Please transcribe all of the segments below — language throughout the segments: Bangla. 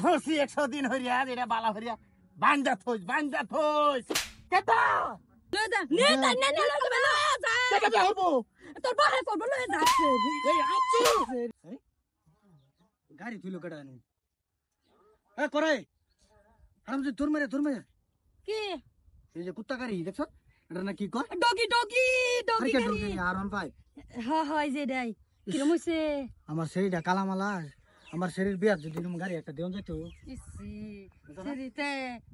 হসি 100 দিন হরিয়া যেটা বালা হরিয়া বান্দা থইস কেতা লয়ে যা নে তা নে নে লয়ে যা কেতা বে হবো তোর বাহে করব লয়ে যা এই আচ্ছু গাড়ি তুইলো কাটানি এ করে আরাম যে দূর মেরে কি এই যে কুত্তা গাড়ি দেখছ এটা না কি কর ডগি আরে কে গাড়ি ঢুকে আরাম পাই হয় যে ডাই কিরম হইছে আমার শরীরটা কালামালা আমার শরীর বিয়ার যদি গাড়ি একটা দেন যাইতো ইসি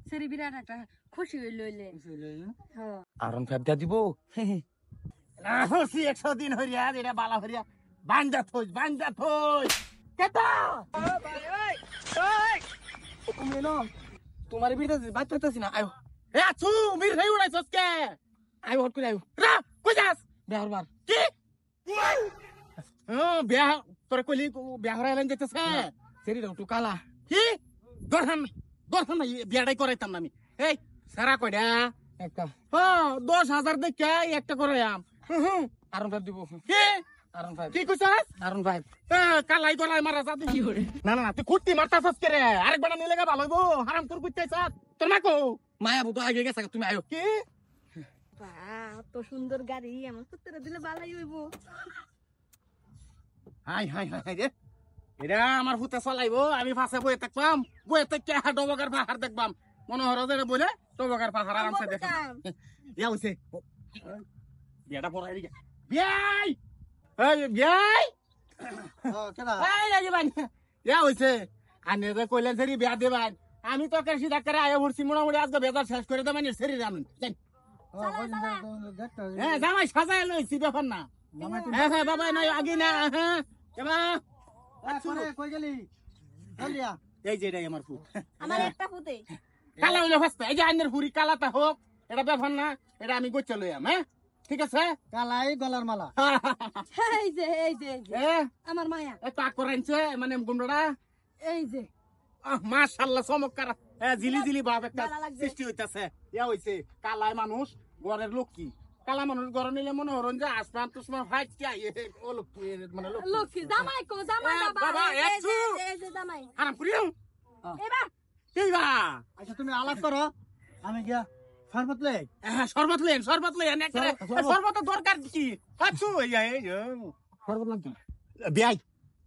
সেরি বিরাট একটা খুশি লইলে হ্যাঁ আরন ফাইভ দিয়া দিব হসি 100 দিন হরিয়া যেটা বালা হরিয়া বান্দা থইস কেতা তুমি না তোমার বিরতে বাদ পেতাছি না আয়ো এ আচ্ছু মির হেই উড়াইছস কে আয়ো হট করে আয়ো রা কই যাস বেহর বার কি বিয়া তোরে কইলি বিয়া হরাইলেন যেতেছে শরীর একটু কালা কি দরহান না বিয়াটাই করাইতাম না আমি এই সারা কয়ডা একটা হ্যাঁ 10,000 দেখে একটা করাইয়াম আরন ফাইভ দিব কি আরন ফাইভ কি কইছাস আরন ফাইভ কালাই করাই মারা যা কি করে না তুই কুত্তি মারতাছস কে রে আরেকবার নিলে গা ভালো হইবো হারাম তোর কইতাছস তোর মা কো মায়া তো আগে গেছে তুমি আয়ো কি বাহ তো সুন্দর গাড়ি আমার কুত্তারে দিলে ভালোই হইব হাই রে এটা আমার হুতে চলাইবো আমি ফাঁসে বয়ে থাকবাম বয়ে থেকে ডবগার পাহাড় দেখবাম মনোহর যে বলে ডবগার পাহাড় আরামসে দেখবাম ইয়া হইছে বিয়াটা পড়াই দিকে বিয়াই এই বিয়াই কেডা এই যাইবান ইয়া হইছে আনে যে কইলেন সেরি বিয়া দেবান আমি তো কাছে ডাক্তারে আয়া ভরছি মোটামুটি আজকে বেজার শেষ করে দেবান সেরি জানুন হ্যাঁ জামাই সাজাই লইছি ব্যাপার না হ্যাঁ বাবা নাই আগে না হ্যাঁ কেবা কই গেলি চলিয়া এই যে এটাই আমার ফুল আমার একটা ফুতে কালা হইলে ফাস্তা এই যে আইনের ফুরি কালাটা হোক এটা ব্যাপার না এটা আমি গোচ্ছা লইয়াম হ্যাঁ ঠিক আছে কালাই গলার মালা এই যে আমার মায়া পাক করাইছে মানে গুন্ডটা এই যে মাশাআল্লাহ চমৎকার জিলি ভাব একটা ভালো লাগছে। সৃষ্টি হইতাছে ইয়া হইছে কালাই মানুষ ঘরের লক্ষ্মী কালা মানুষ ঘরে নিলে মনে হরন যে আসমান তুসমান ফাইট কি আইয়ে ও লক্ষ্মী মানে লক্ষ্মী জামাই কো জামাই বাবা বাবা, একটু। এই যে জামাই আরাম করিও এবার কিবা আচ্ছা তুমি আলাপ করো আমি গিয়া শরবত লই শরবত লেন একটা শরবত দরকার কি আচ্ছু এই শরবত লাগবে বিয়াই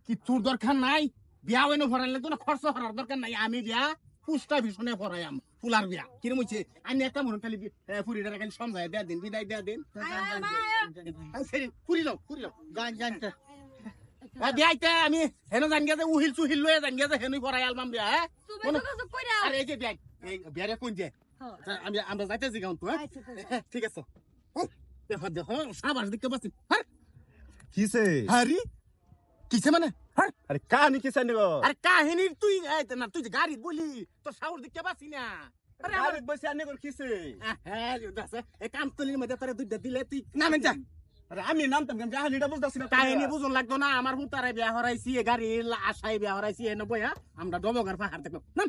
কি তোর দরকার নাই বিয়া হইনো ভরাইলে তো না খরচ করার দরকার নাই আমি বিয়া পুষ্টা ভীষণে ভরাইয়াম ফুলার বিয়া কিরম হইছে আমি একটা মনে খালি ফুরিটা খালি সমঝায় দেয়া দিন বিদায় দেয়া দিন সেরি ফুরি লও গান জানতে বিয়াইতে আমি হেন জান গেছে উহিল চুহিল লয়ে জান গেছে হেনই ভরাই আলমাম বিয়া হ্যাঁ তুমি তো কিছু কইরা আরে এই যে বিয়াই এই বিয়ারে কোন যে আমি আমরা যাইতে জিগাউন তো হ্যাঁ ঠিক আছে দেখো সাবাস দেখতে পাচ্ছি হ্যাঁ কিসে হারি কিছে মানে হ্যাঁ আরে কাহিনী কিসে নিগো আরে কাহিনী তুই না তুই যে গাড়ি বলি তোর সাউর দেখতে পাচ্ছি না আরে আরে বসে আনে কর কিসে হ্যাঁ দাস এই কামতলির মধ্যে তোরে দুইটা দিলে তুই নামেন যা আরে আমি নামতাম কেন কাহিনীটা বুঝতাছি না কাহিনী বুঝুন লাগতো না আমার হুতারে বিয়া হরাইছি এ গাড়ি আশায় বিয়া হরাইছি এনে বইয়া আমরা ডবগার পাহাড় দেখো নাম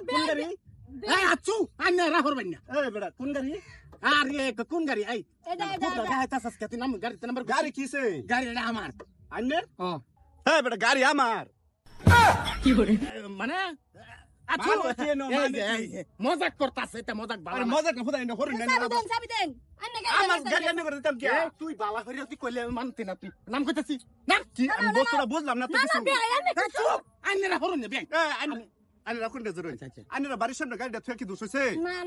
কোন গাড়ি এই আচ্ছু আন্না রাহর বাইনা এই বেটা কোন গাড়ি আরে কোন গাড়ি এই এটা ফুটলা গায় তাসাস কে তুই নাম গাড়ি নাম্বার গাড়ি কিসে গাড়ি এটা আমার আন্নের হ্যাঁ বেটা গাড়ি আমার মানে আচ্ছু মানে কি নো, মানে কি? এই যে, মজাক করতাছে এটা মজাক আরে বালা মজা না ফুদা না হরুন না চাবি দেন আন্নে আমার গাড়ি আনে করে দিতাম কি তুই বালা হরিয়া তুই কইলে মানতি না তুই নাম কইতাছি নাম কি আমি বস্তুটা বুঝলাম না তো না কিছু বে আন্নে কিছু আন্না হরুন না বিয়া এই আনে রাখুন না জরুরি আনে বাড়ির সামনে গাড়িটা থেকে দোষ হইছে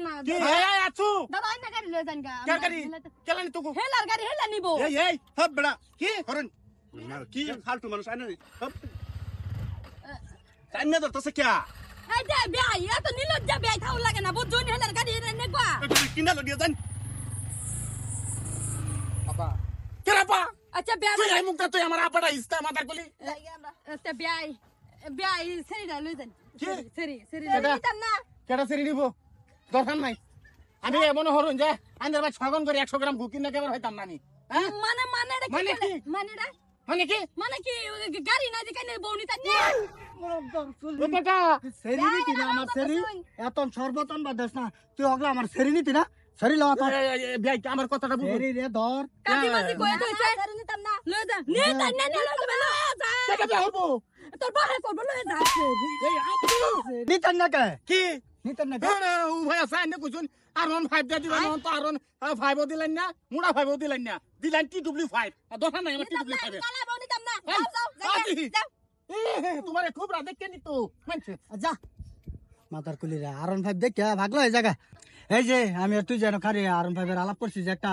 না কি এই আচ্ছু দাদা আন্নে গাড়ি লয়ে যান গা কে গাড়ি কেলানি তুকু হেলার গাড়ি হেলা নিব এই হব বেটা কি হরুন কি ফালতু মানুষ আনে হব আনে ধরতেছে কি এই দে বিয়াই এত নিলজ্জা বিয়াই থাও লাগে না বুঝুন হেলার গাড়ি এনে গা কিনা লডিয়া জান বাবা কেরাপা আচ্ছা বিয়াই তুই এই মুখটা তুই আমার আপাটা ইস্তা মাথার গলি আচ্ছা বিয়াই সেরিটা লয়ে যান কি? সেরি এটা? নিতাম না কেটা সেরি নিব দরকার নাই আমি এমন হরুন যে আন্দার ভাই 6 করে 100 গ্রাম ঘুকিন না কেবার হইতাম না আমি হ্যাঁ মানে এটা মানে কি কি? মানে এটা মানে কি গাড়ি না যে কানে বউনি তা নে ও বেটা সেরি নিতি না আমার সেরি এত সর্বতন বাদেস না তুই হগলা আমার সেরি নিতি না সেরি লওয়া তো ভাই আমার কথাটা বুঝুন সেরি রে ধর কাটি মাঝি কই কইছে সেরি নিতাম না লয়ে যা নে তা নে লয়ে যা কেটা বে হবো তোর বাহে করবো লয়ে যাচ্ছে এই আপু নিতেন না কে কি নিতেন না কে উভয় আছে আইনে কইছুন R15 দিয়া দিলেন তো R15 দিলেন না মুড়া 5 দিলেন না দিলেন TW5 দোকান নাই আমার TW5 চালাবো নিতাম না এই, যাও যাও আদি। যাও তোমারে খুব রাধে কে নিত মানছে যা মাথার কুলিরা R15 দেখে ভাগলো এই জায়গা এই যে আমি আর তুই যেন খারি R15 এর আলাপ করছি যে একটা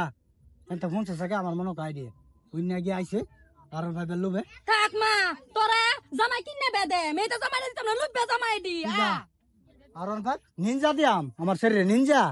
এটা ফোন থাকে আমার মনে হয় আইডিয়া ওই না গিয়ে আইছে R15 এর লোভে থাক মা তোরা জামাই কিনে বেদে মেয়েটা জামাই দিতাম না লুব্বে জামাই দি R15 নিনজা দিয়াম আমার শরীরে নিনজা